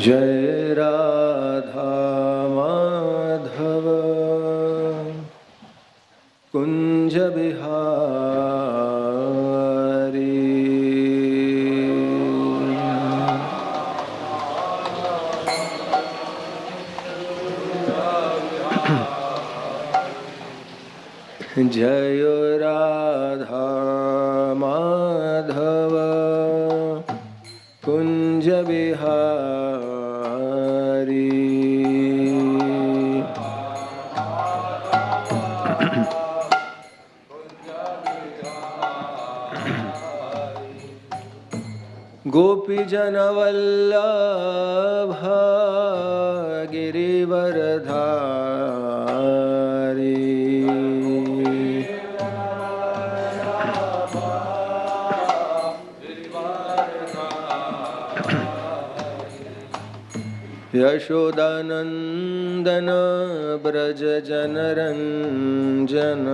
जय राधा माधव कुंज बिहारी। जय राधा माधव कुंज बिहारी। गोपी जन वल्लभ गिरिवरधारी। यशोदानंदन ब्रज जनरंजन।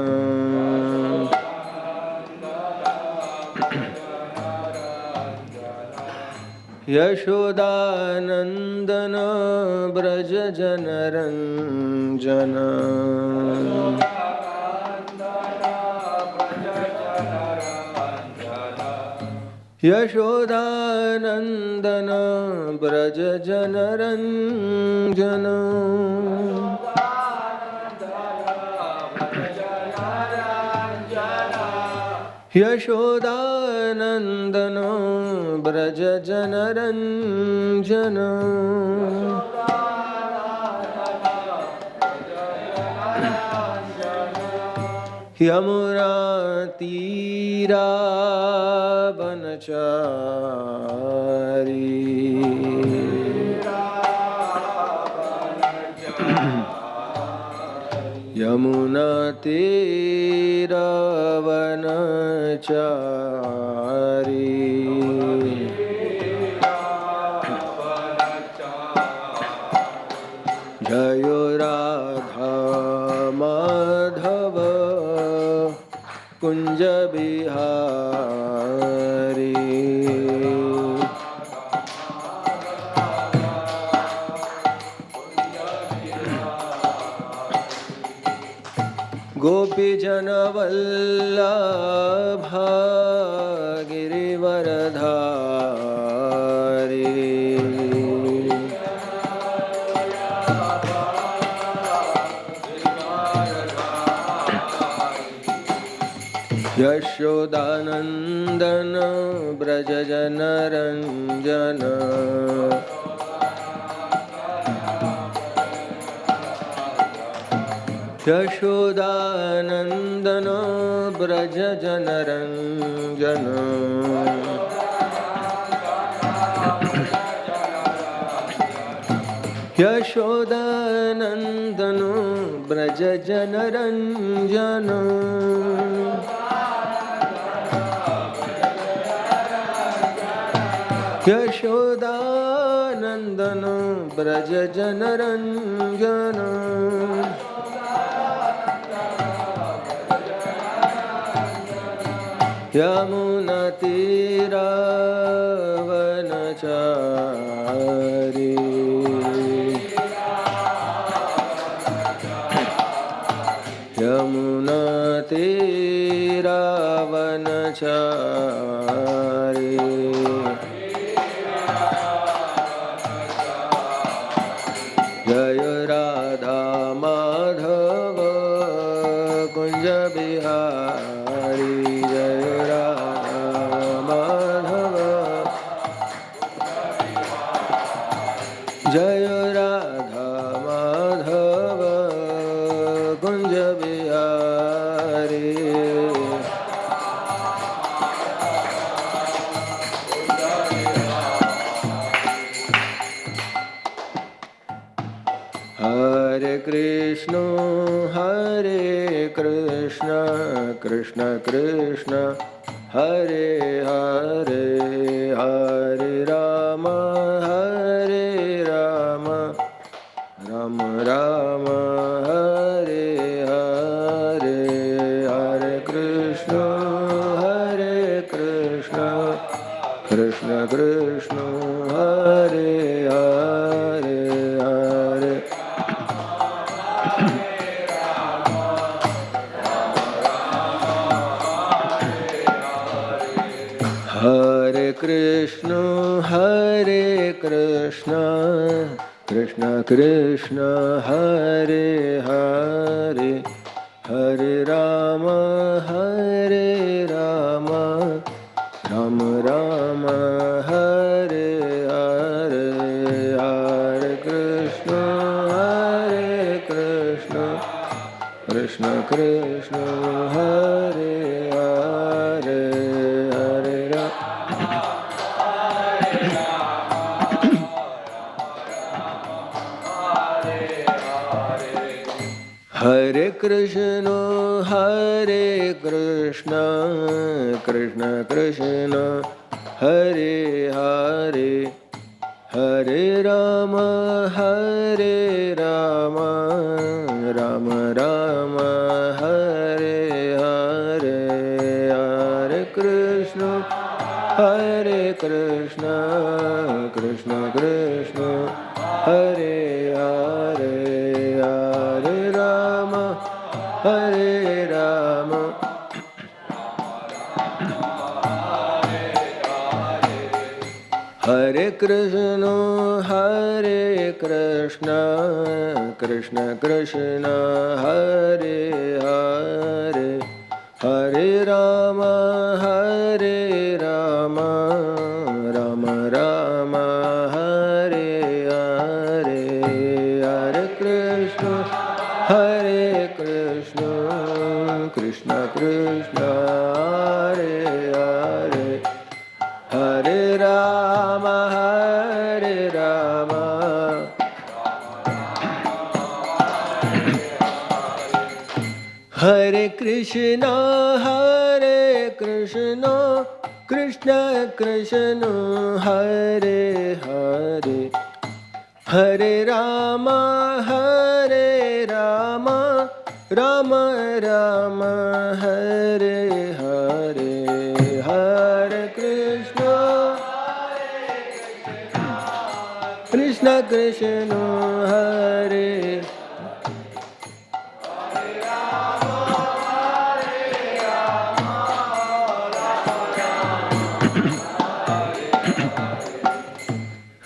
यशोदानंदन ब्रज जनरंजन। यशोदानंदन ब्रज जनरंजन। यशोदानंदन ब्रज जनरंजन। यमुना तीरा वनचारी। यमुना तीरा वनचारी। जय राधा माधव कुंज बिहारी। गोपी जन वल्लभ गिरिवरधारी। यशोदानंदन ब्रज जनरंजन। यशोदानंदन ब्रज जनरंजन। यशोदानंदन ब्रज जनरंजन। यशोदानंदन ब्रज जनरंजन। यमुना तीरा वनचारी। यमुना तीरा वनचारी। जय राधा माधव कुंज बिहारी। जय राधा माधव। जय Radha Madhav Kunj Bihari. Krishna Hare Krishna Krishna Krishna Hare Hare Hare Rama Hare Rama Rama Rama Hare Hare Hare Krishna Krishna Krishna Hare Hare Hare Hare Krishna Krishna Krishna Hare Hare Hare Rama Hare Rama Rama Rama Hare Hare Hare Krishna Krishna Krishna Hare Hare Hare Hare Krishna Krishna Krishna Hare Hare Hare Rama Rama Rama Hare Hare Hare Krishna Krishna Krishna Hare Hare Hare Rama Hare Krishna Krishna Krishna Hare Hare Hare Rama Rama Rama Hare Hare Hare Krishna Krishna Krishna Hare Hare Hare Rama Hare Krishna Krishna Krishna Hare Hare Hare Rama Rama Rama Hare Hare Hare Krishna Krishna Krishna Hare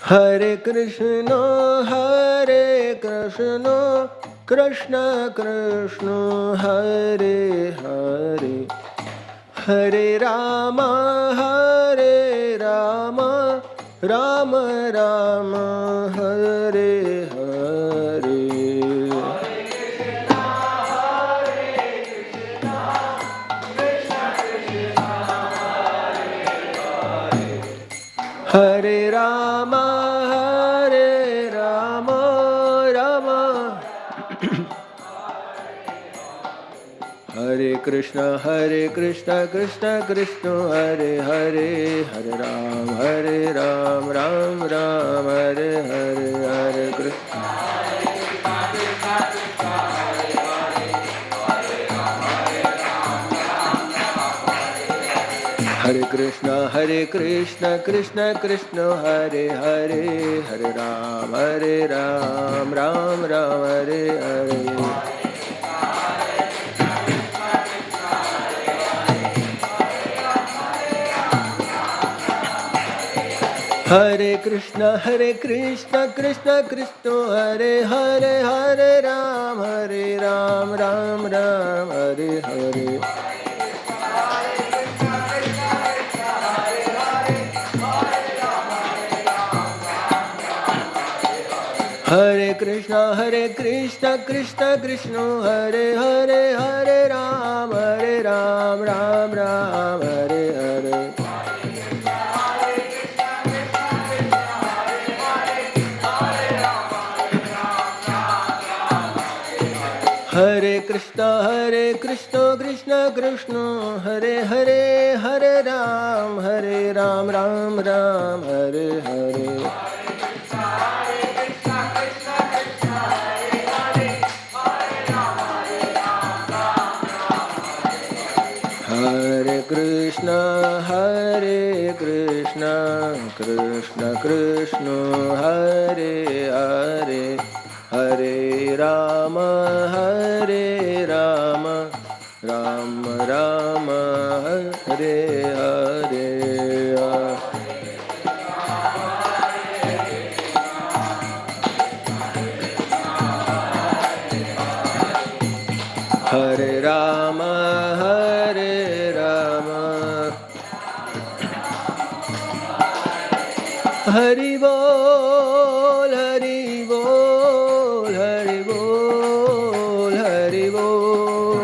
Hare Krishna Krishna Krishna Hare Hare Hare Rama Rama Rama Hare Hare Hare Rama Hare Krishna Krishna Krishna Hare Hare Hare Ram Ram Ram Hare Hare Hare Krishna Hare Krishna Krishna Krishna Hare Hare Hare Ram Ram Ram Hare Hare Hare Krishna Krishna Krishna Hare Hare Hare Ram Ram Ram Hare Hare Hare Krishna Krishna Krishna Hare Hare Hare Ram Ram Ram Hare Hare Krishna Hare Hare Hare Ram Ram Ram Hare Hare Hare Krishna Krishna Krishna Hare Hare Hare Rama Ram Ram Hare Hare Hare Rama Hari Bol Hari Bol Hari Bol Hari Bol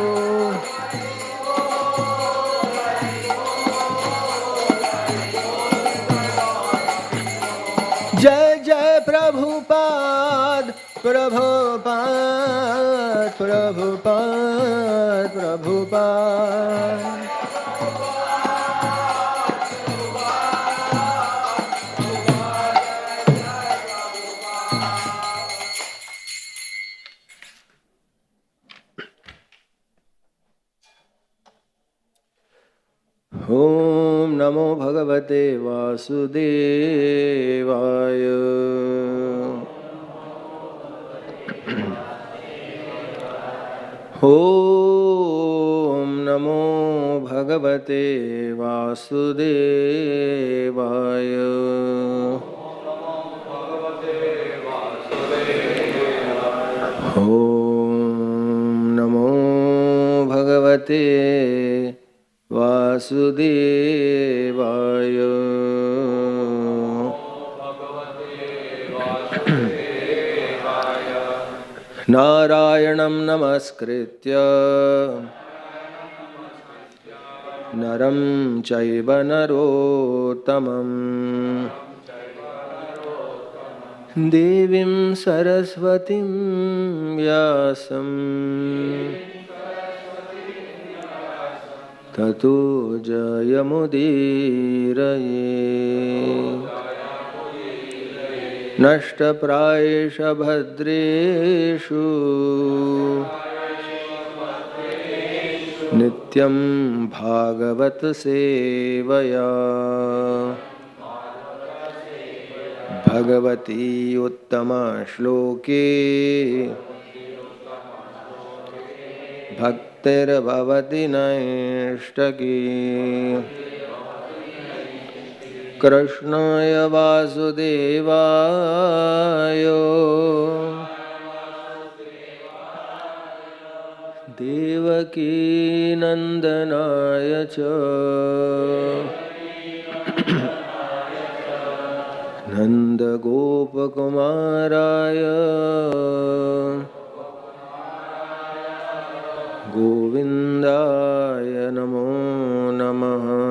Jai Jai Prabhupada Prabhupada Prabhupada Prabhupada Om Namo Bhagavate Vasudevaya Om Namo Bhagavate Vasudevaya Om Namo Bhagavate Vasudevaya Narayanam Namaskritya Naram Chaiva Narottamam Devim Saraswatim Vyasam Tato Jayamudiraye Nashta Praesha Bhadreshu Nityam Bhagavat Sevaya Bhagavati Uttama Shloke Bhaktir Bhavati Naishtaki Krishnaya Vasudevaya Devaki Nandanaya Cha Nanda Gopakumaraya Govindaya Namo Namaha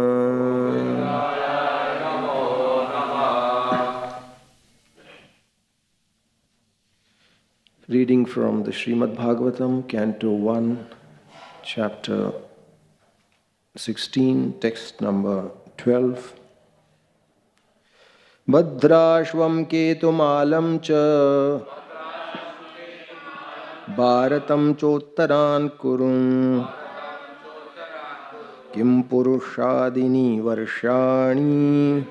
Reading from the Srimad Bhagavatam, Canto 1, Chapter 16, text number 12. Bhadrashvam ketumalam cha Bharatam chottaran kurum Kim purushadini varshani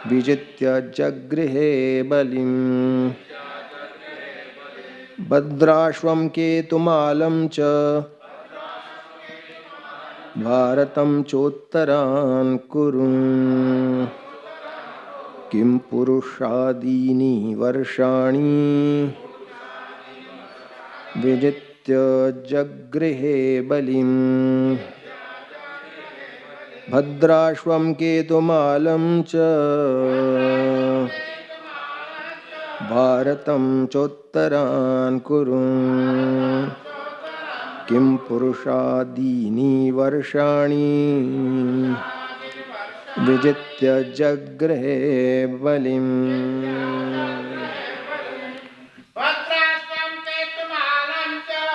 Vijitya jagrihe balim Bhadrashvam ketumalam cha Bharatam chottaran kurum Kim purushadini varshani Vijitya jagrihe balim Bhadrashvam ketumalam cha Bharatam chottaran kurum Kim purushadini varshani Vijitya jagrihe balim Bhadrashvam ketumalam cha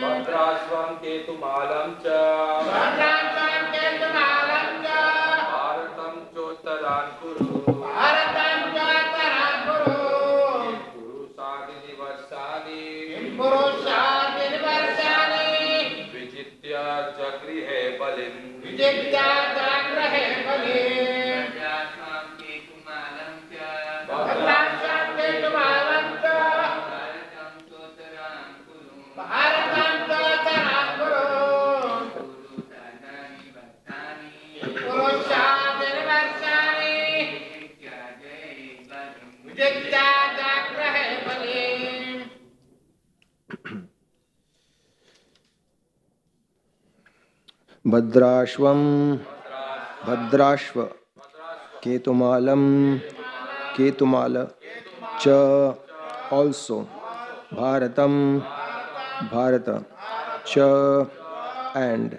भद्राश्वं केतुमालं च भारतं चोत्तरान् कुरु पुरुषादिनिवर्षाणि विजित्य जगृहे बलिम् Bhadrashvam, Bhadrashva, Ketumalam, Ketumala, Cha, also, Bharatam, Bharata, Cha, and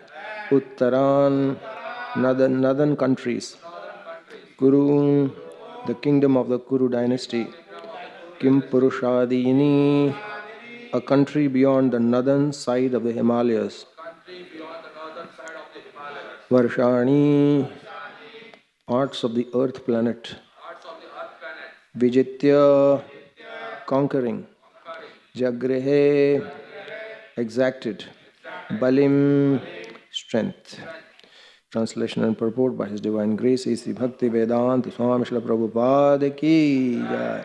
Uttaran, northern countries, Kuru, the kingdom of the Kuru dynasty, Kim Purushadini, a country beyond the northern side of the Himalayas, Varshani, parts of the earth planet, Vijitya, conquering, Jagrehe, exacted, Balim, strength. Translation and purport by His Divine Grace, A.C. Bhakti Vedanta Swami Srila Prabhupada Ki Jai.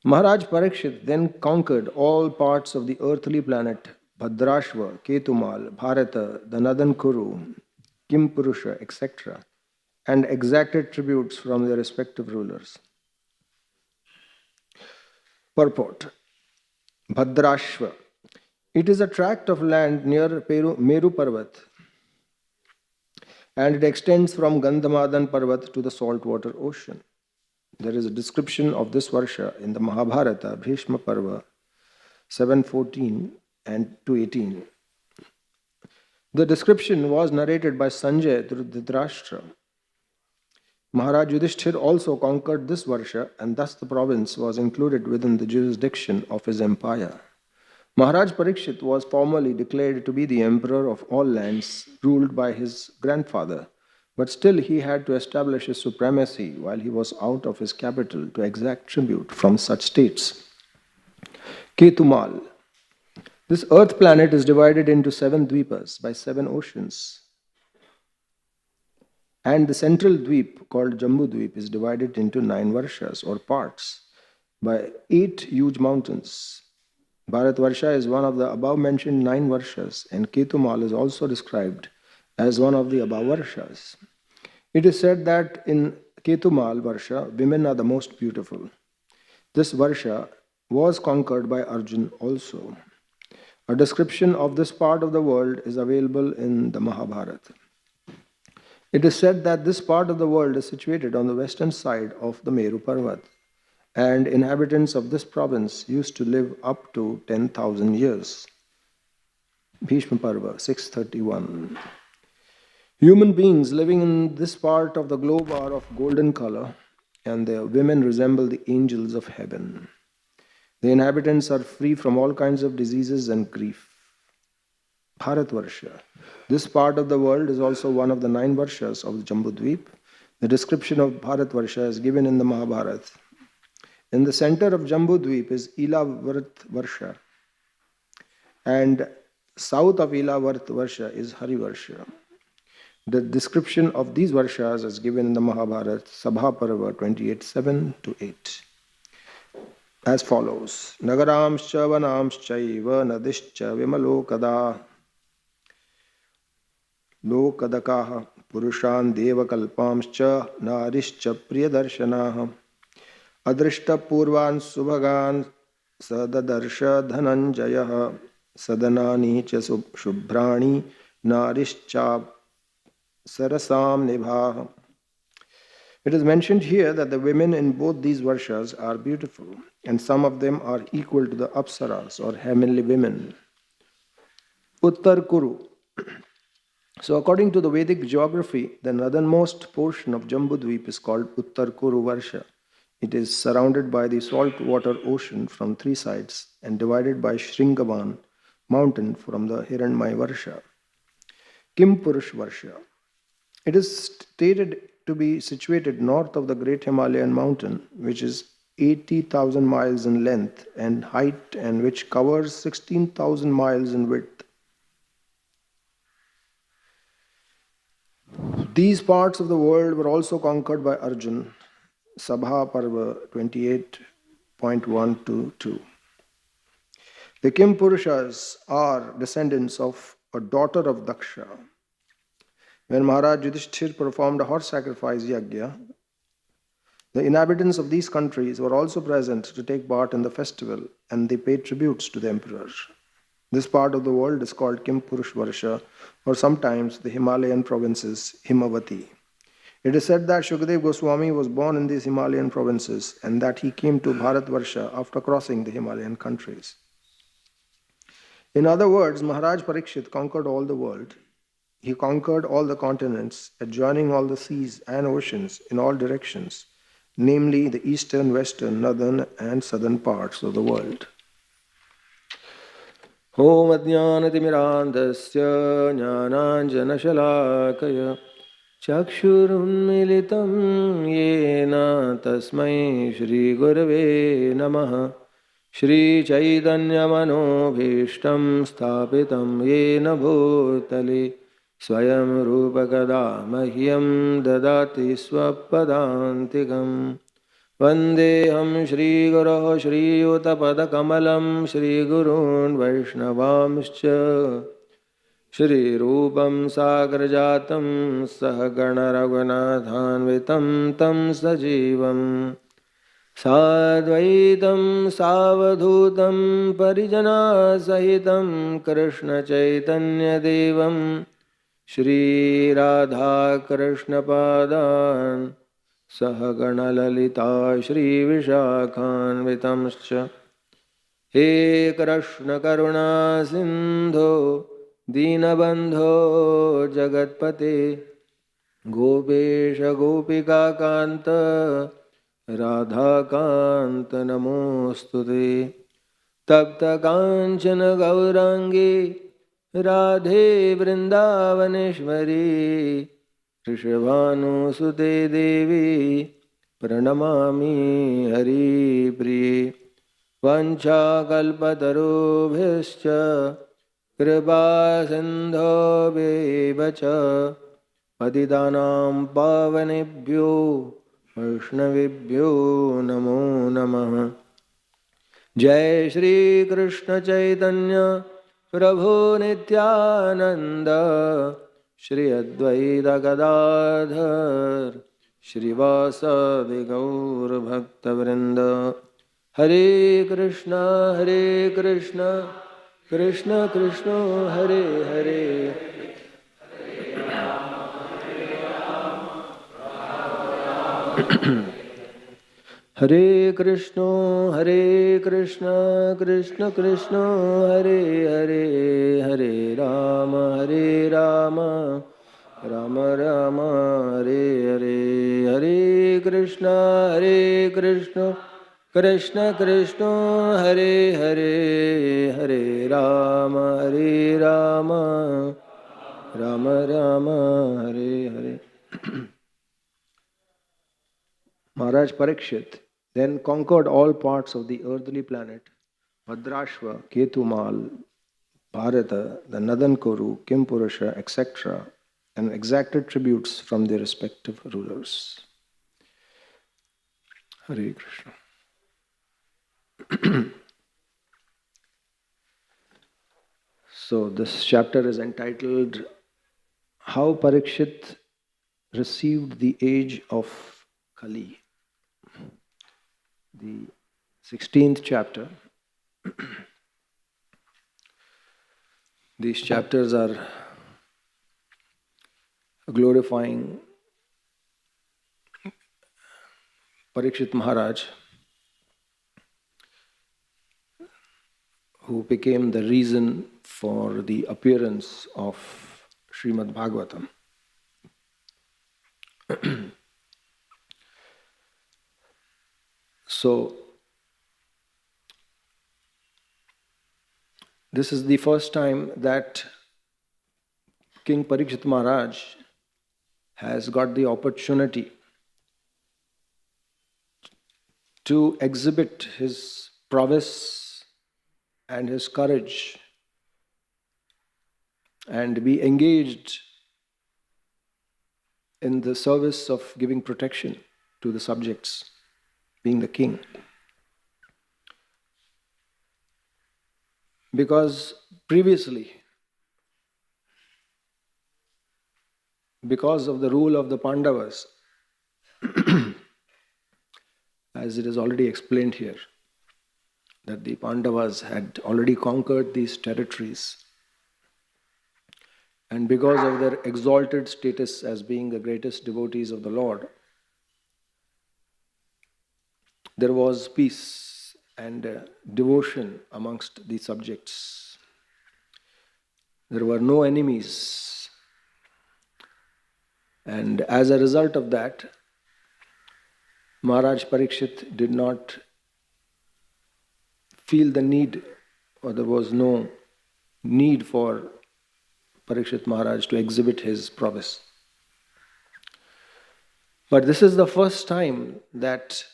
Maharaj Parikshit then conquered all parts of the earthly planet, Bhadrashva, Ketumal, Bharata, the northern Kuru, Kimpurusha, etc., and exacted tributes from their respective rulers. Purport. Bhadrashva. It is a tract of land near Meru Parvat, and it extends from Gandhamadan Parvat to the saltwater ocean. There is a description of this Varsha in the Mahabharata, Bhishma Parva 7:14 and 2:18. The description was narrated by Sanjay through Dhritarashtra. Maharaj Yudhishthir also conquered this Varsha, and thus the province was included within the jurisdiction of his empire. Maharaj Parikshit was formally declared to be the emperor of all lands ruled by his grandfather, but still he had to establish his supremacy while he was out of his capital to exact tribute from such states. Ketumal. This earth planet is divided into 7 dvipas by 7 oceans. And the central dweep, called Jambu Dweep, is divided into 9 varshas or parts by 8 huge mountains. Bharatvarsha is one of the above mentioned 9 varshas, and Ketumal is also described as one of the above varshas. It is said that in Ketumal Varsha, women are the most beautiful. This Varsha was conquered by Arjun also. A description of this part of the world is available in the Mahabharata. It is said that this part of the world is situated on the western side of the Meru Parvat, and inhabitants of this province used to live up to 10,000 years. Bhishma Parva 6:31. Human beings living in this part of the globe are of golden color, and their women resemble the angels of heaven. The inhabitants are free from all kinds of diseases and grief. Bharatvarsha. This part of the world is also one of the 9 varshas of the Jambudvip. The description of Bharatvarsha is given in the Mahabharata. In the center of Jambudvip is Ilavarat Varsha, and south of Ilavarat Varsha is Harivarsha. The description of these varshas is given in the Mahabharata, Sabha Parva 28:7-8. As follows: Nagaramscha vanamschaiva nadischa vimalokada lokadakaha purushan devakalpamscha narischa priyadarshanaha adrishta purvan subhagan sadadarsha dhananjayah sadanani cha shubhrani narischa sarasam nibha. It is mentioned here that the women in both these varshas are beautiful, and some of them are equal to the apsaras or heavenly women. Uttar Kuru. So according to the Vedic geography, the northernmost portion of Jambudvip is called Uttar Kuru Varsha. It is surrounded by the saltwater ocean from three sides and divided by Shringavan mountain from the Hiranmay Varsha. Kimpurush Varsha. It is stated to be situated north of the great Himalayan mountain, which is 80,000 miles in length and height and which covers 16,000 miles in width. These parts of the world were also conquered by Arjun, Sabha Parva 28.1 to 2. The Kimpurushas are descendants of a daughter of Daksha. When Maharaj Yudhishthir performed a horse sacrifice yajna, the inhabitants of these countries were also present to take part in the festival and they paid tributes to the emperor. This part of the world is called Kimpurush Varsha or sometimes the Himalayan provinces Himavati. It is said that Shukdev Goswami was born in these Himalayan provinces and that he came to Bharatvarsha after crossing the Himalayan countries. In other words, Maharaj Parikshit conquered all the world. He conquered all the continents, adjoining all the seas and oceans in all directions, namely the eastern, western, northern and southern parts of the world. Om Ajnanatimirandasya Jnananjanashalakaya Chakshurunmilitam Yena Tasmai Shri Gurave Namaha Shri Chaitanya Manobhishtam Sthapitam Yena Bhutale Swayam Rupa Kada Mahyam Dadati Swapadantikam Vandeham Shri Guru Shri Uttapada Kamalam Shri Gurun Vaishnavamscha Shri Rupam Sagrajatam Sahagana Raghunathanvitam Tam Sajivam Sadvaitam Savadhutam Parijana Sahitam Krishna Chaitanya Devam Shri Radha Krishna Padan Sahagana Lalita Shri Vishakhanvitamscha He Krishna Karuna Sindho Dinabandho Jagatpate Gopesha Gopika Kanta Radha Kanta Namostute Tapta Kanchana Gaurangi Radhe Vrindavaneshwari Rishabhanu Sute Devi Pranamami Hari Priye Vancha Kalpatarubhischa Kripa Sindho Bevacha Patidanam Pavanebhyo Vaishnavibhyo Namo Namaha Jai Shri Krishna Chaitanya Prabhu Nityananda Shri Advaita Gadadhar Shri Vasadi Gaur Bhakta Vrinda Hare Krishna Krishna Krishna Hare Hare Hare Krishna Krishna Krishna Hare Hare Hare Rama Rama Rama Hare Hare Hare Krishna Krishna Krishna Hare Hare Hare Rama Rama Rama Hare Hare. Maharaj Parikshit then conquered all parts of the earthly planet, Bhadrashva, Ketumal, Bharata, the northern Kuru, Kimpurusha, etc., and exacted tributes from their respective rulers. Hare Krishna. So this chapter is entitled How Parikshit Received the Age of Kali. The 16th chapter. These chapters are glorifying Parikshit Maharaj, who became the reason for the appearance of Srimad Bhagavatam. So, this is the first time that King Parikshit Maharaj has got the opportunity to exhibit his prowess and his courage and be engaged in the service of giving protection to the subjects, being the king. Because previously, because of the rule of the Pandavas, as it is already explained here, that the Pandavas had already conquered these territories, and because of their exalted status as being the greatest devotees of the Lord, there was peace and devotion amongst the subjects. There were no enemies. And as a result of that, Maharaj Parikshit did not feel the need, or there was no need for Parikshit Maharaj to exhibit his prowess. But this is the first time that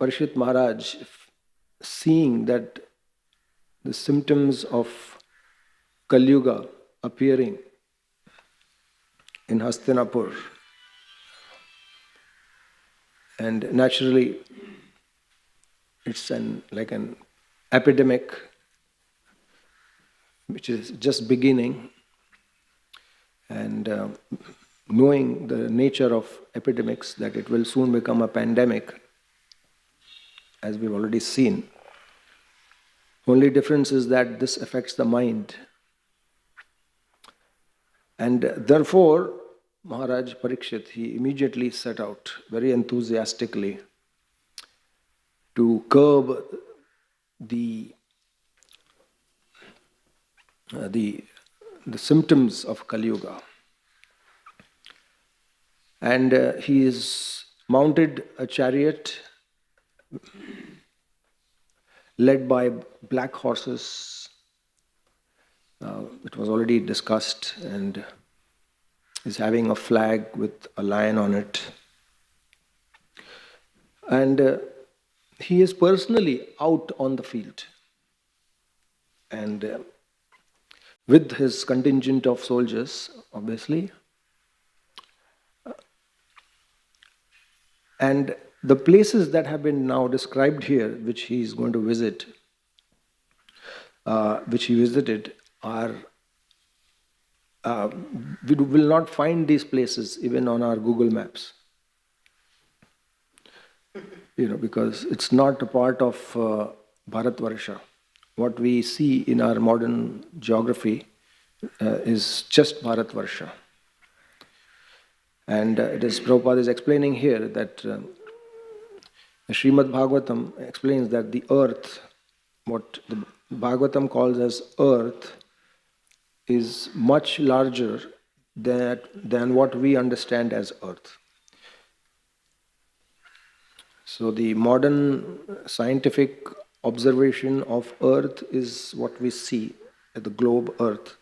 Parikshit Maharaj, seeing that the symptoms of Kali Yuga appearing in Hastinapur, and naturally it's like an epidemic which is just beginning, and knowing the nature of epidemics, that it will soon become a pandemic, as we've already seen. Only difference is that this affects the mind. And therefore, Maharaj Parikshit, he immediately set out very enthusiastically to curb the symptoms of Kali Yuga. And he is mounted a chariot led by black horses. It was already discussed, and is having a flag with a lion on it. And he is personally out on the field, and with his contingent of soldiers, obviously. And the places that have been now described here, which he is going to visit, which he visited, are we will not find these places even on our Google Maps. Because it's not a part of Bharatvarsha. What we see in our modern geography is just Bharatvarsha. And it is Prabhupada is explaining here that Srimad Bhagavatam explains that the earth, what the Bhagavatam calls as earth, is much larger than what we understand as earth. So the modern scientific observation of earth is what we see at the globe earth.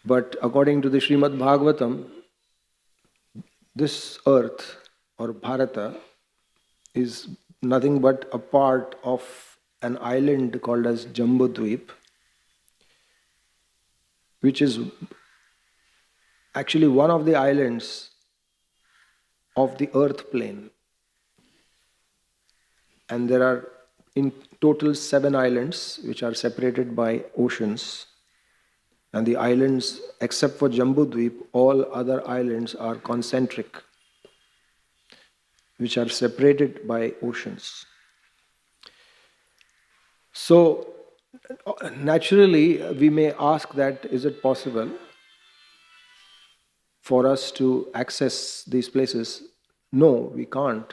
But according to the Srimad Bhagavatam, this earth or Bharata is nothing but a part of an island called as Jambudvip, which is actually one of the islands of the earth plane. And there are in total 7 islands which are separated by oceans. And the islands, except for Jambudvip, all other islands are concentric, which are separated by oceans. So, naturally, we may ask that, is it possible for us to access these places? No, we can't.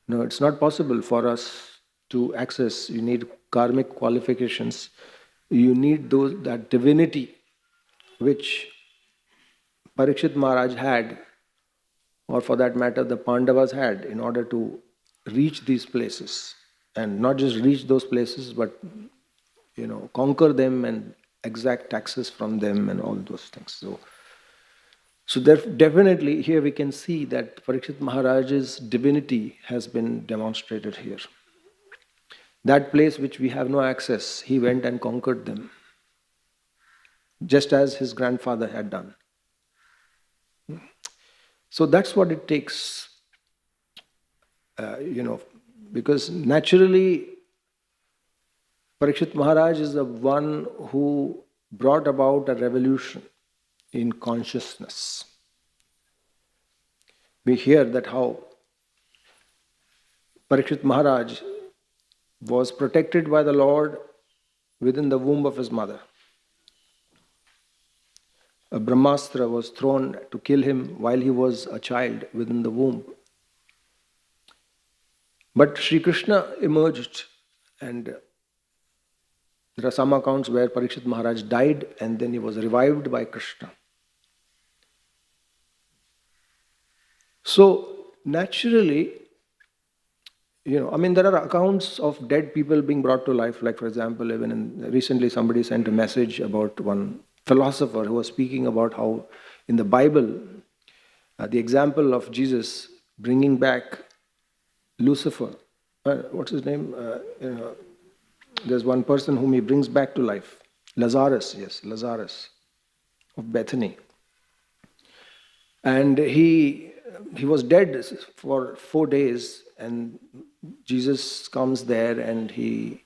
No, it's not possible for us to access. You need karmic qualifications You need that divinity which Parikshit Maharaj had, or for that matter, the Pandavas had, in order to reach these places. And not just reach those places, but conquer them and exact taxes from them and all those things. So definitely here we can see that Parikshit Maharaj's divinity has been demonstrated here. That place which we have no access, he went and conquered them, just as his grandfather had done. So that's what it takes, because naturally Parikshit Maharaj is the one who brought about a revolution in consciousness. We hear that how Parikshit Maharaj was protected by the Lord within the womb of his mother. A Brahmastra was thrown to kill him while he was a child within the womb. But Sri Krishna emerged, and there are some accounts where Parikshit Maharaj died and then he was revived by Krishna. So naturally, there are accounts of dead people being brought to life. Like, for example, recently somebody sent a message about one philosopher who was speaking about how in the Bible, the example of Jesus bringing back Lucifer, what's his name? There's one person whom he brings back to life. Lazarus of Bethany. And he was dead for 4 days, and Jesus comes there and he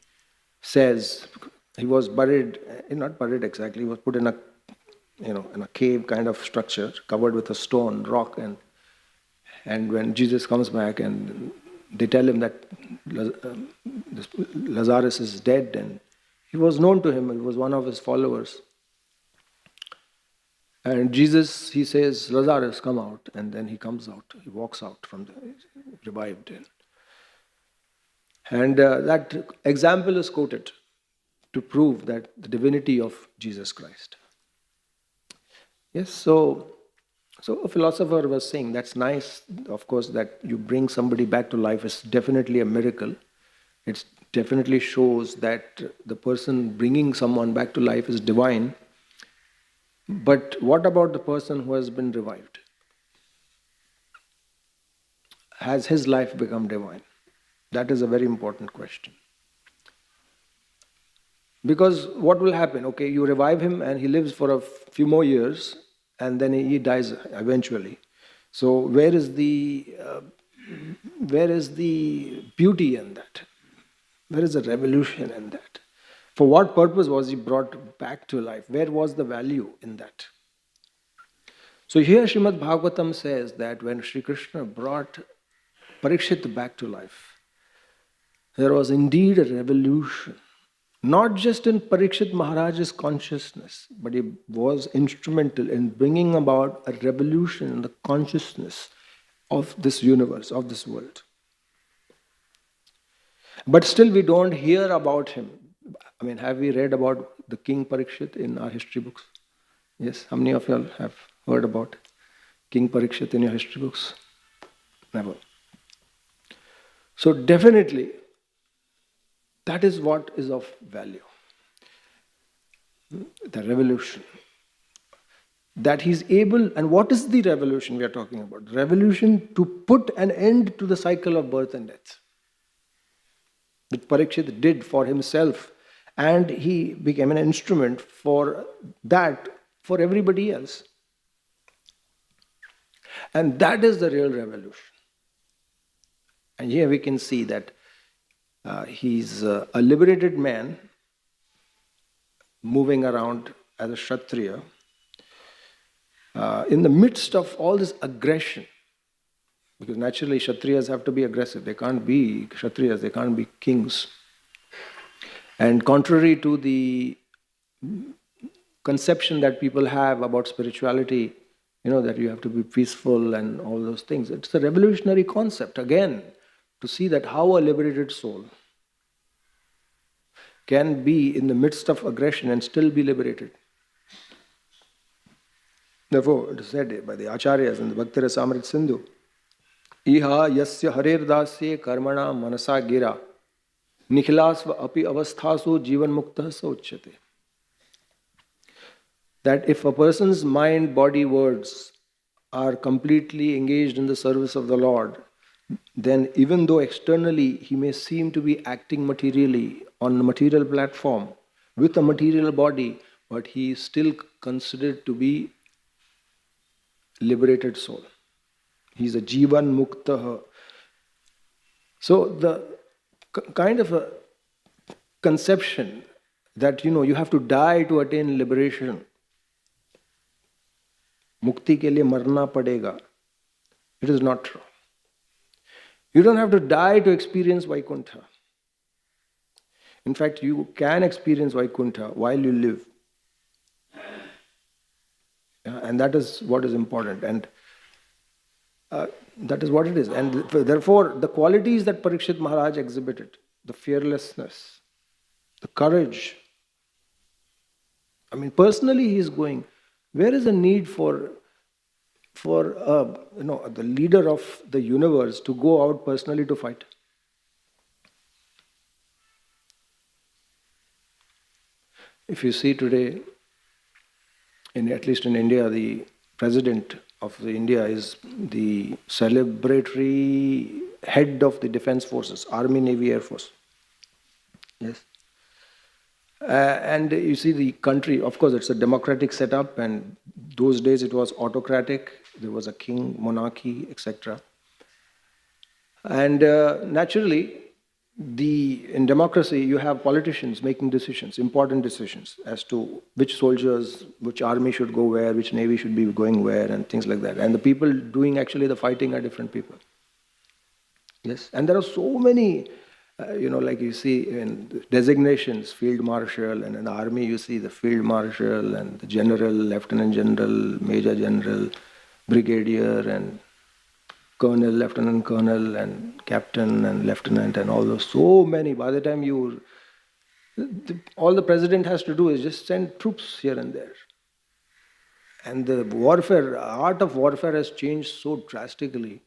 says he was buried, not buried exactly, he was put in a cave kind of structure covered with a stone, rock, and when Jesus comes back and they tell him that Lazarus is dead, and he was known to him, he was one of his followers. And Jesus, he says, Lazarus, come out. And then he comes out, he walks out from the revived. And that example is quoted to prove that the divinity of Jesus Christ. Yes, so a philosopher was saying, that's nice, of course, that you bring somebody back to life is definitely a miracle. It definitely shows that the person bringing someone back to life is divine. But what about the person who has been revived? Has his life become divine? That is a very important question. Because what will happen? Okay, you revive him and he lives for a few more years and then he dies eventually. So where is the beauty in that? Where is the revolution in that? For what purpose was he brought back to life? Where was the value in that? So here Srimad Bhagavatam says that when Sri Krishna brought Parikshit back to life, there was indeed a revolution. Not just in Parikshit Maharaj's consciousness, but he was instrumental in bringing about a revolution in the consciousness of this universe, of this world. But still we don't hear about him. Have we read about the King Parikshit in our history books? Yes, how many of you all have heard about King Parikshit in your history books? Never. So definitely, that is what is of value. The revolution. That he's able, and what is the revolution we are talking about? Revolution to put an end to the cycle of birth and death. That Parikshit did for himself, and he became an instrument for that, for everybody else. And that is the real revolution. And here we can see that he's a liberated man moving around as a Kshatriya in the midst of all this aggression. Because naturally Kshatriyas have to be aggressive. They can't be Kshatriyas, they can't be kings. And contrary to the conception that people have about spirituality, that you have to be peaceful and all those things. It's a revolutionary concept, again, to see that how a liberated soul can be in the midst of aggression and still be liberated. Therefore, it is said by the Acharyas in the Bhakti Rasamrit Sindhu, Iha yasya harer dasye karmana manasa gira nikhilasva api avasthasu jivan muktah sauchyate. That if a person's mind, body, words are completely engaged in the service of the Lord, then even though externally he may seem to be acting materially on a material platform with a material body, but he is still considered to be liberated soul. He is a jivan muktah. So the kind of a conception that you have to die to attain liberation, mukti ke liye marna padega, it is not true. You don't have to die to experience Vaikuntha. In fact, you can experience Vaikuntha while you live. And that is what is important. And that is what it is. And therefore, the qualities that Parikshit Maharaj exhibited, the fearlessness, the courage. I mean, personally he is going. Where is the need for the leader of the universe to go out personally to fight? If you see today, at least in India, the president of India is the celebratory head of the defense forces, Army, Navy, Air Force. Yes. And you see the country, of course, it's a democratic setup, and those days it was autocratic. There was a king, monarchy, etc. And naturally, in democracy, you have politicians making decisions, important decisions, as to which soldiers, which army should go where, which navy should be going where, and things like that. And the people doing actually the fighting are different people. Yes, and there are so many, like you see in designations, field marshal, and in the army you see the field marshal and the general, lieutenant general, major general, brigadier, and colonel, lieutenant colonel, and captain, and lieutenant, and all those. So many. By the time all the president has to do is just send troops here and there. And the art of warfare has changed so drastically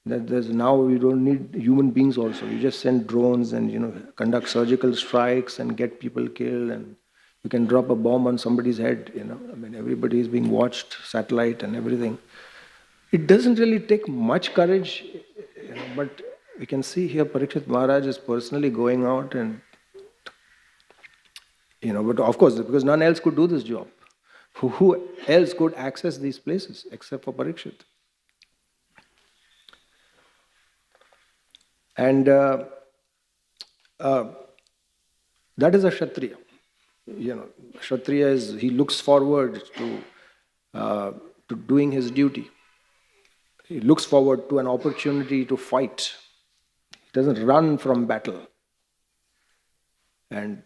that now you don't need human beings also. You just send drones and conduct surgical strikes and get people killed, and you can drop a bomb on somebody's head. I mean, everybody is being watched, satellite and everything. It doesn't really take much courage, but we can see here Parikshit Maharaj is personally going out and, but of course, because none else could do this job. Who else could access these places except for Parikshit? And that is a Kshatriya. Kshatriya he looks forward to doing his duty. He looks forward to an opportunity to fight. He doesn't run from battle. And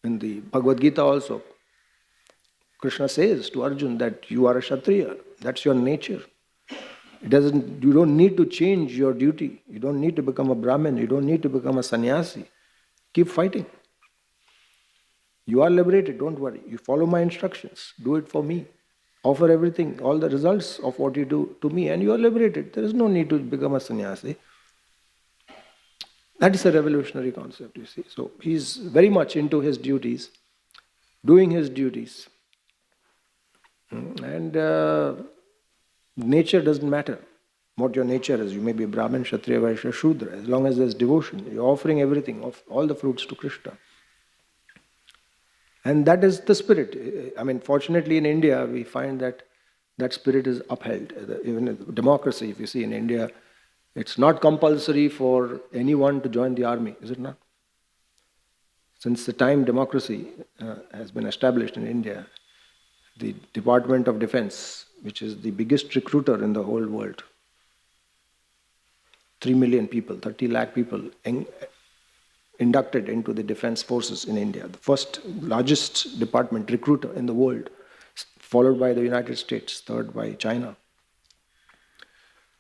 in the Bhagavad Gita also, Krishna says to Arjuna that you are a Kshatriya. That's your nature. You don't need to change your duty. You don't need to become a Brahmin. You don't need to become a sannyasi. Keep fighting. You are liberated, don't worry. You follow my instructions. Do it for me. Offer everything, all the results of what you do to me, and you are liberated. There is no need to become a sannyasi. That is a revolutionary concept, you see. So he's very much into his duties, doing his duties. And nature doesn't matter what your nature is. You may be Brahmin, Kshatriya, Vaishya, Shudra. As long as there's devotion, you're offering everything, all the fruits to Krishna. And that is the spirit. I mean, fortunately in India, we find that spirit is upheld. Even in democracy, if you see in India, it's not compulsory for anyone to join the army, is it not? Since the time democracy has been established in India, the Department of Defense, which is the biggest recruiter in the whole world, 3 million people, 30 lakh people inducted into the defense forces in India, the first largest department recruiter in the world, followed by the United States, third by China.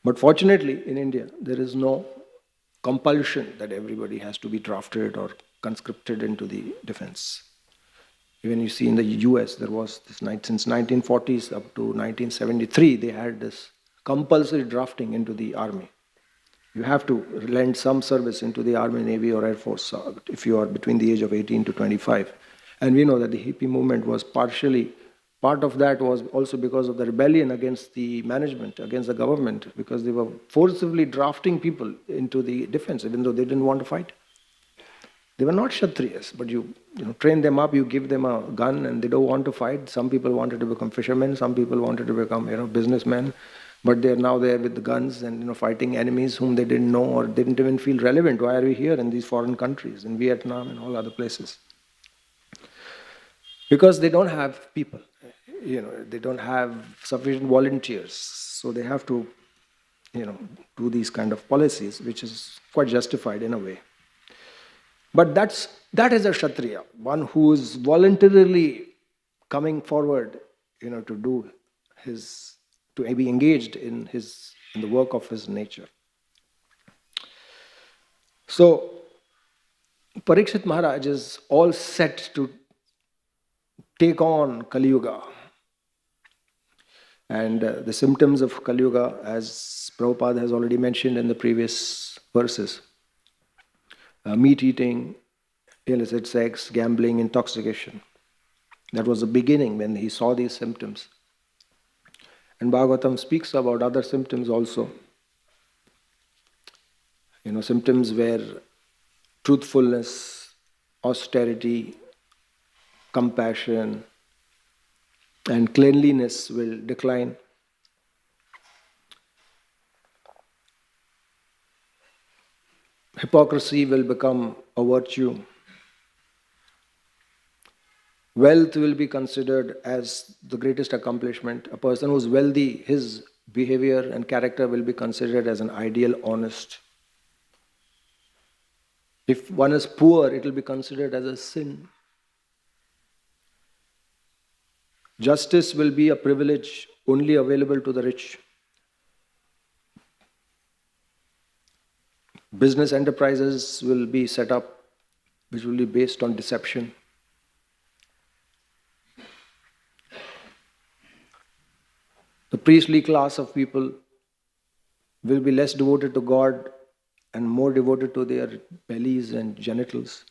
But fortunately in India, there is no compulsion that everybody has to be drafted or conscripted into the defense. Even you see in the US, there was this since 1940s up to 1973, they had this compulsory drafting into the army. You have to lend some service into the Army, Navy, or Air Force if you are between the age of 18 to 25. And we know that the hippie movement was partially, part of that was also because of the rebellion against the management, against the government, because they were forcibly drafting people into the defense, even though they didn't want to fight. They were not Kshatriyas, but you train them up, you give them a gun, and they don't want to fight. Some people wanted to become fishermen, some people wanted to become businessmen. But they're now there with the guns and fighting enemies whom they didn't know or didn't even feel relevant. Why are we here in these foreign countries, in Vietnam and all other places? Because they don't have people. They don't have sufficient volunteers. So they have to do these kind of policies, which is quite justified in a way. But that is a Kshatriya, one who is voluntarily coming forward to be engaged in the work of his nature. So, Parikshit Maharaj is all set to take on Kali Yuga. And the symptoms of Kali Yuga, as Prabhupada has already mentioned in the previous verses, meat eating, illicit sex, gambling, intoxication. That was the beginning when he saw these symptoms. And Bhagavatam speaks about other symptoms also. Symptoms where truthfulness, austerity, compassion, and cleanliness will decline. Hypocrisy will become a virtue. Wealth will be considered as the greatest accomplishment. A person who is wealthy, his behavior and character will be considered as an ideal, honest. If one is poor, it will be considered as a sin. Justice will be a privilege only available to the rich. Business enterprises will be set up which will be based on deception. The priestly class of people will be less devoted to God and more devoted to their bellies and genitals.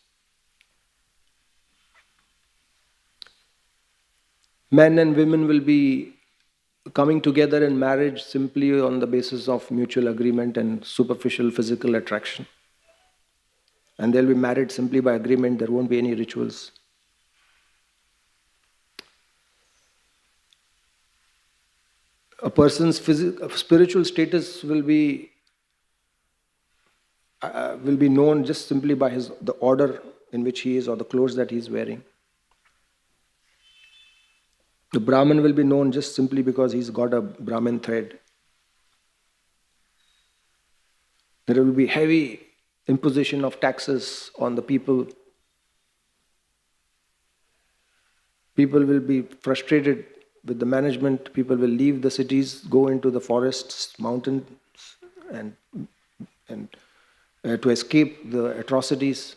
Men and women will be coming together in marriage simply on the basis of mutual agreement and superficial physical attraction. And they'll be married simply by agreement, there won't be any rituals. A person's spiritual status will be known just simply by the order in which he is or the clothes that he is wearing. The Brahmin will be known just simply because he's got a Brahmin thread. There will be heavy imposition of taxes on the people. People will be frustrated with the management. People will leave the cities, go into the forests, mountains, and to escape the atrocities.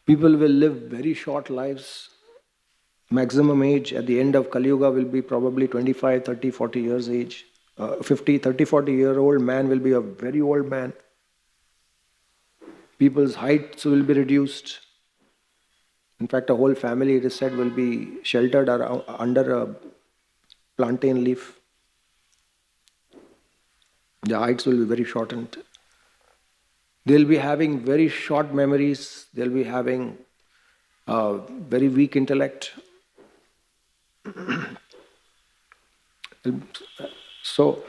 People will live very short lives. Maximum age at the end of Kali Yuga will be probably 25, 30, 40 years age. 50, 30, 40-year-old man will be a very old man. People's heights will be reduced. In fact, a whole family, it is said, will be sheltered under a plantain leaf. The heights will be very shortened. They'll be having very short memories. They'll be having very weak intellect. So,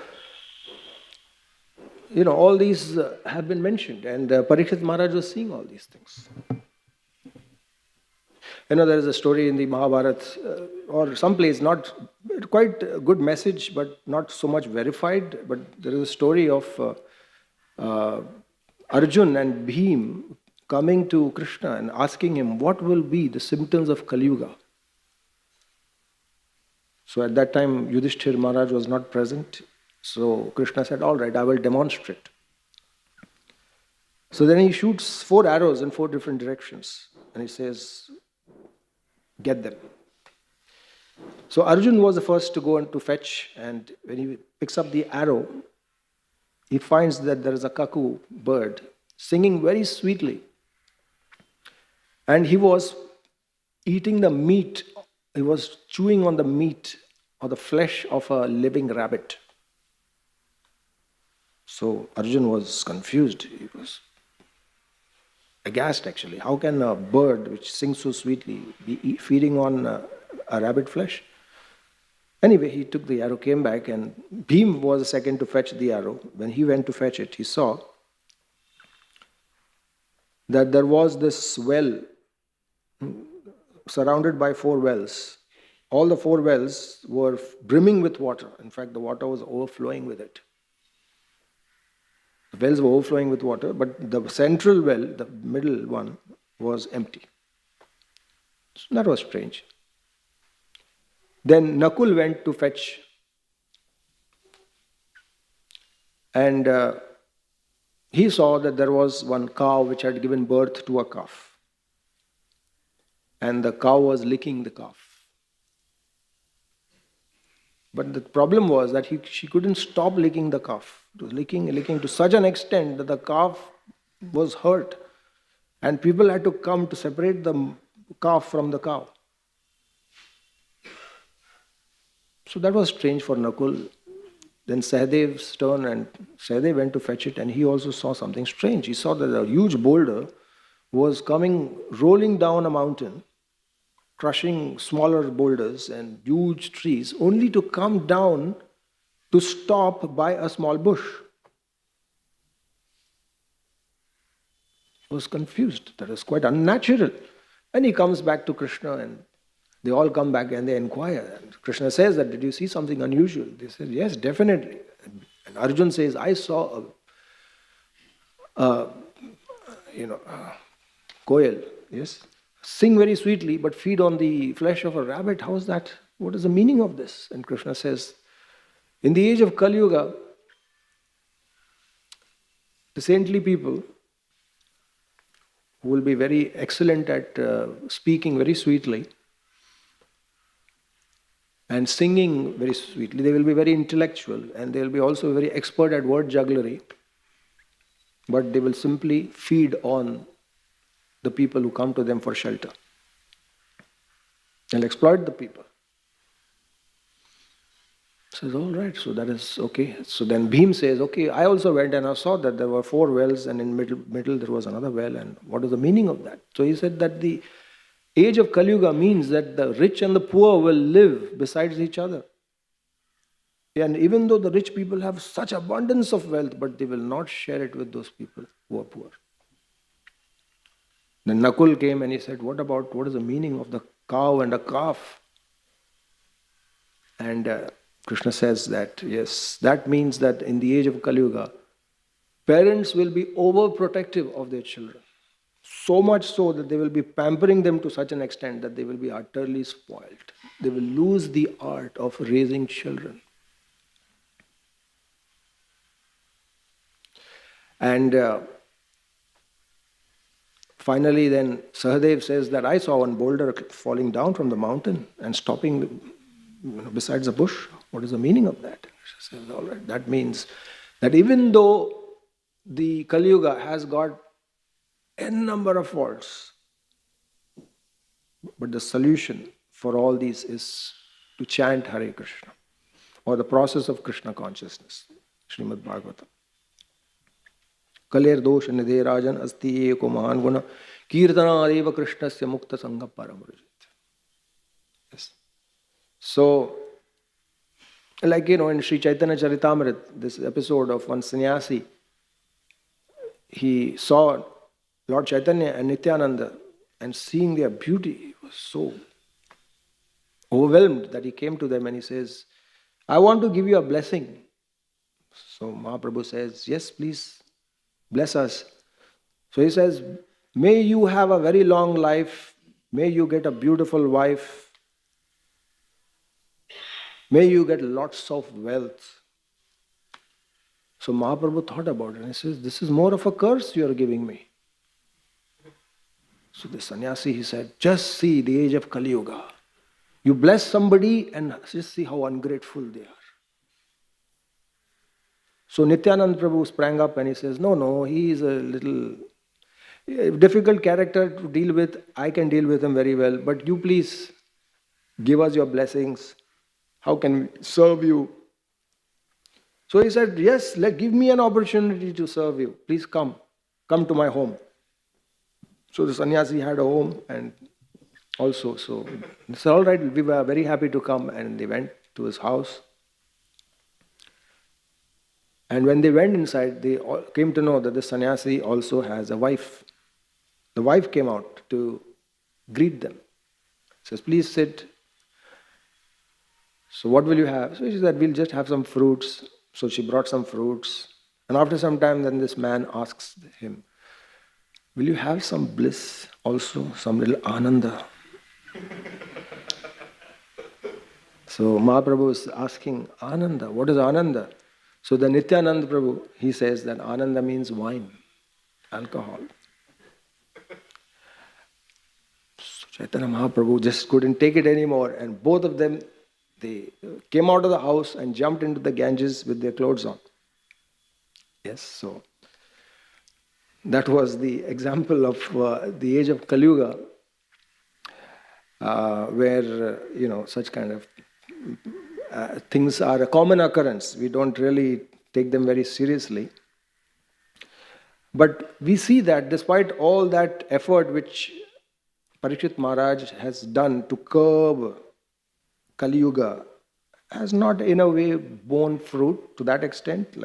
all these have been mentioned, and Parikshit Maharaj was seeing all these things. There is a story in the Mahabharata, or someplace, not quite a good message, but not so much verified, but there is a story of Arjun and Bhim coming to Krishna and asking him, what will be the symptoms of Kali Yuga? So at that time, Yudhishthir Maharaj was not present. So Krishna said, all right, I will demonstrate. So then he shoots 4 arrows in 4 different directions and he says, get them. So Arjun was the first to go and to fetch, and when he picks up the arrow, he finds that there is a cuckoo bird singing very sweetly. And he was eating the meat, he was chewing on the meat or the flesh of a living rabbit. So Arjun was confused. He was aghast actually. How can a bird which sings so sweetly be feeding on a rabbit flesh? Anyway, he took the arrow, came back, and Bhim was the second to fetch the arrow. When he went to fetch it, he saw that there was this well surrounded by 4 wells. All the 4 wells were brimming with water. In fact, the water was overflowing with it. The wells were overflowing with water, but the central well, the middle one, was empty. So that was strange. Then Nakul went to fetch, and he saw that there was one cow which had given birth to a calf. And the cow was licking the calf. But the problem was that she couldn't stop licking the calf. It was licking to such an extent that the calf was hurt. And people had to come to separate the calf from the cow. So that was strange for Nakul. Then Sahadev's turn, and Sahadev went to fetch it, and he also saw something strange. He saw that a huge boulder was coming, rolling down a mountain, crushing smaller boulders and huge trees, only to come down to stop by a small bush. He was confused. That was quite unnatural. And he comes back to Krishna, and they all come back and they inquire. And Krishna says that, did you see something unusual? They said, yes, definitely. And Arjun says, I saw a koel, yes, sing very sweetly but feed on the flesh of a rabbit. How is that? What is the meaning of this? And Krishna says, in the age of Kali Yuga, the saintly people who will be very excellent at speaking very sweetly and singing very sweetly, they will be very intellectual, and they will be also very expert at word jugglery, but they will simply feed on the people who come to them for shelter. They'll exploit the people. Says, all right, so that is okay. So then Bhim says, okay, I also went and I saw that there were 4 wells, and in middle there was another well, and what is the meaning of that? So he said that the age of Kali Yuga means that the rich and the poor will live besides each other. And even though the rich people have such abundance of wealth, but they will not share it with those people who are poor. Then Nakul came and he said, what is the meaning of the cow and a calf? And Krishna says that, yes, that means that in the age of Kali Yuga, parents will be overprotective of their children. So much so that they will be pampering them to such an extent that they will be utterly spoiled. They will lose the art of raising children. And finally then Sahadev says that I saw one boulder falling down from the mountain and stopping besides a bush. What is the meaning of that? She says, all right, that means that even though the Kali Yuga has got n number of faults, but the solution for all these is to chant Hare Krishna, or the process of Krishna consciousness. Srimad Bhagavatam. Kaler dosh nidhe rajan asti eko mahan guna kirtana deva krishnasya mukta sangha paramurjit. Yes. So, like in Sri Chaitanya Charitamrita, this episode of one sannyasi, he saw Lord Chaitanya and Nityananda, and seeing their beauty, he was so overwhelmed that he came to them and he says, I want to give you a blessing. So Mahaprabhu says, yes, please bless us. So he says, may you have a very long life, may you get a beautiful wife, may you get lots of wealth. So Mahaprabhu thought about it and he says, this is more of a curse you are giving me. So the sannyasi, he said, just see the age of Kali Yuga. You bless somebody and just see how ungrateful they are. So Nityanand Prabhu sprang up and he says, no, he is a little difficult character to deal with. I can deal with him very well, but you please give us your blessings. How can we serve you? So he said, yes, give me an opportunity to serve you. Please come to my home. So the sannyasi had a home and also, so he said, all right, we were very happy to come, and they went to his house. And when they went inside, they came to know that the sannyasi also has a wife. The wife came out to greet them. Says, please sit. So what will you have? So she said, we'll just have some fruits. So she brought some fruits. And after some time, then this man asks him, will you have some bliss also, some little ananda? So Mahaprabhu is asking, ananda, what is ananda? So the Nityanand Prabhu, he says that ananda means wine, alcohol. So Chaitanya Mahaprabhu just couldn't take it anymore, and both of them, they came out of the house and jumped into the Ganges with their clothes on. Yes, so that was the example of the age of Kali Yuga, where such kind of things are a common occurrence. We don't really take them very seriously. But we see that despite all that effort which Parikshit Maharaj has done to curb Kali Yuga, has not in a way borne fruit to that extent,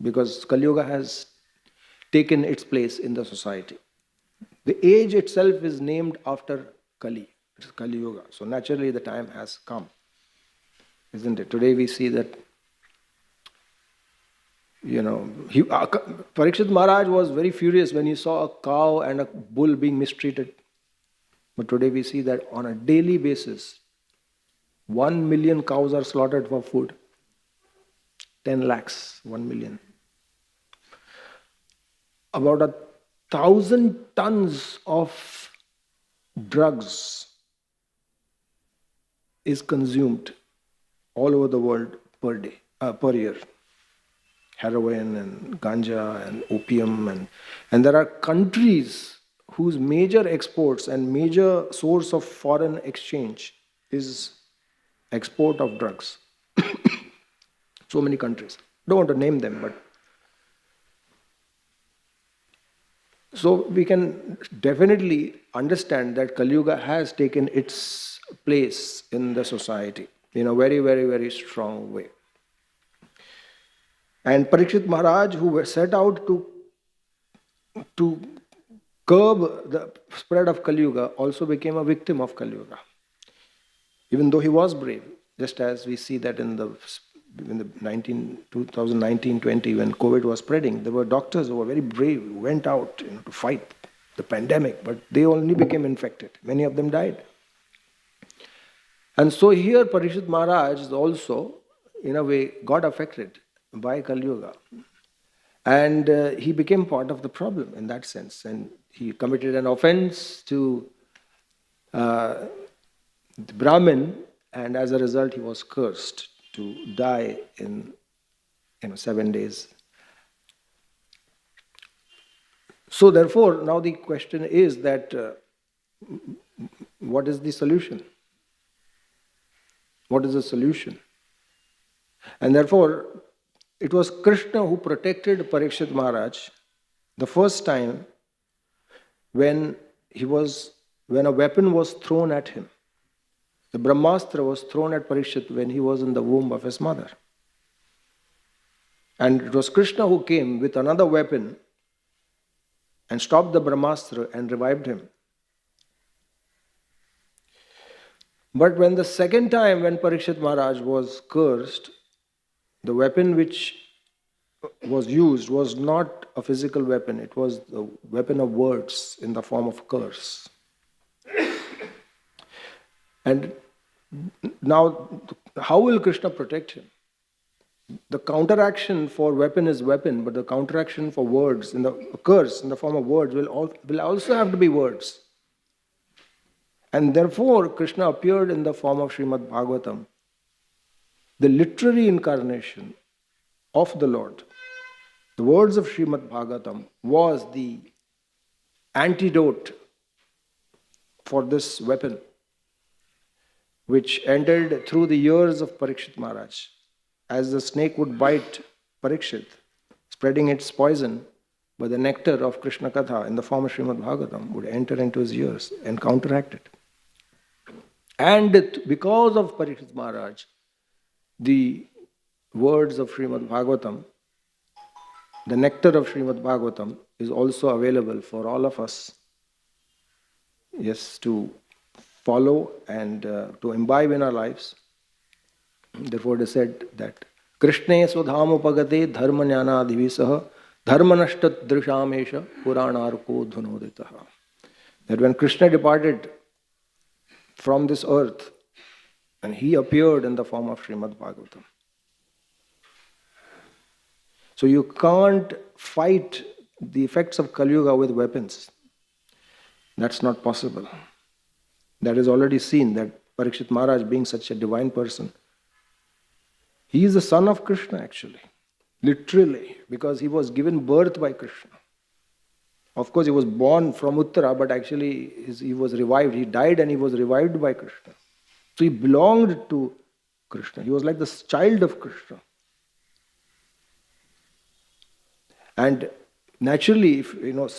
because Kali Yuga has taken its place in the society. The age itself is named after Kali. It is Kali Yuga. So naturally the time has come. Isn't it? Today we see that, Parikshit Maharaj was very furious when he saw a cow and a bull being mistreated. But today we see that on a daily basis, 1 million cows are slaughtered for food. 10 lakhs, 1 million. About 1,000 tons of drugs is consumed all over the world per year. Heroin and ganja and opium, and there are countries whose major exports and major source of foreign exchange is export of drugs. So many countries. Don't want to name them, but so we can definitely understand that Kali Yuga has taken its place in the society in a very, very, very strong way. And Parikshit Maharaj, who set out to curb the spread of Kali Yuga, also became a victim of Kali Yuga. Even though he was brave, just as we see that in the 2019-20, when COVID was spreading, there were doctors who were very brave, who went out to fight the pandemic, but they only became infected. Many of them died. And so here Parikshit Maharaj is also, in a way, got affected by Kali Yuga. And he became part of the problem in that sense. And he committed an offense to the Brahmin, and as a result he was cursed to die in 7 days. So therefore, now the question is that what is the solution? What is the solution? And therefore, it was Krishna who protected Parikshit Maharaj the first time when a weapon was thrown at him. The Brahmastra was thrown at Parikshit when he was in the womb of his mother. And it was Krishna who came with another weapon and stopped the Brahmastra and revived him. But when the second time when Parikshit Maharaj was cursed, the weapon which was used was not a physical weapon, it was the weapon of words in the form of curse. And now, how will Krishna protect him? the counteraction for weapon is weapon, but the counteraction for words, in the curse in the form of words, will also have to be words. And therefore, Krishna appeared in the form of Srimad Bhagavatam, the literary incarnation of the Lord. The words of Srimad Bhagavatam was the antidote for this weapon, which entered through the ears of Parikshit Maharaj. As the snake would bite Parikshit, spreading its poison, but the nectar of Krishna Katha in the form of Srimad Bhagavatam would enter into his ears and counteract it. And because of Parikshit Maharaj, the words of Srimad Bhagavatam, the nectar of Srimad Bhagavatam is also available for all of us, yes, to follow and to imbibe in our lives. Therefore, it is said that Krishne svadhamupagate dharma jnana adhivisaha dharma nashtat drishamesha puranarko dhunoditaha. That when Krishna departed from this earth, and he appeared in the form of Srimad Bhagavatam. So you can't fight the effects of Kali Yuga with weapons. That's not possible. That is already seen, that Parikshit Maharaj, being such a divine person, he is the son of Krishna actually, literally, because he was given birth by Krishna. Of course, he was born from Uttara, but actually he was revived. He died and he was revived by Krishna. So he belonged to Krishna. He was like the child of Krishna. And naturally, if,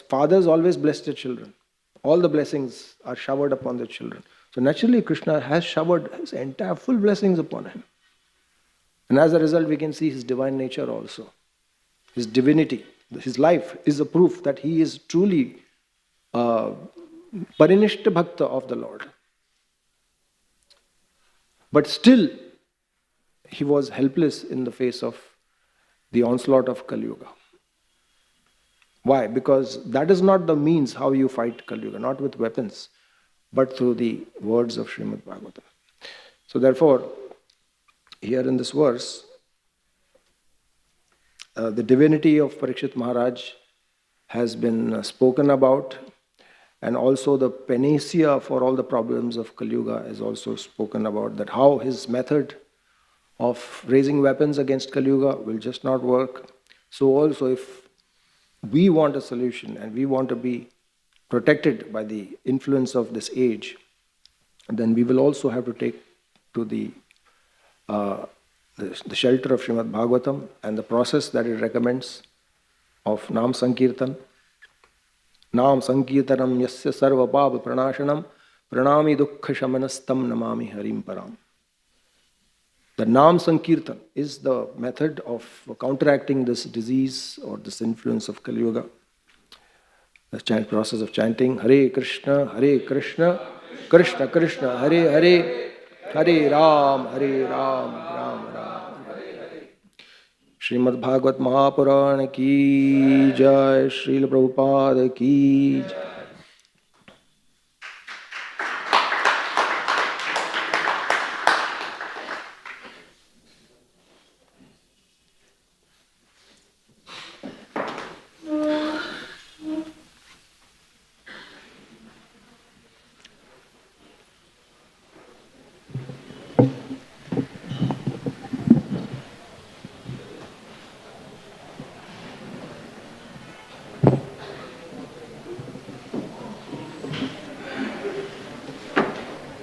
fathers always bless their children. All the blessings are showered upon their children. So naturally, Krishna has showered his entire full blessings upon him. And as a result, we can see his divine nature also. His divinity, his life is a proof that he is truly Parinishta Bhakta of the Lord. But still, he was helpless in the face of the onslaught of Kali Yuga. Why? Because that is not the means how you fight Kali Yuga, not with weapons, but through the words of Srimad Bhagavatam. So therefore, here in this verse, the divinity of Parikshit Maharaj has been spoken about, and also the panacea for all the problems of Kali Yuga is also spoken about, that how his method of raising weapons against Kali Yuga will just not work. So also, if we want a solution and we want to be protected by the influence of this age, then we will also have to take to the shelter of Srimad Bhagavatam and the process that it recommends of Nam Sankirtan. Nam Sankirtanam yasya sarva papa pranashanam pranami dukkha shamanastam namami harim param. The Nam Sankirtan is the method of counteracting this disease or this influence of Kali Yuga. The process of chanting Hare Krishna, Krishna Krishna, Hare Hare, Hare Ram, Ram Ram. Srimad Bhagavat Mahapuran ki jai, Srila Prabhupada ki jai.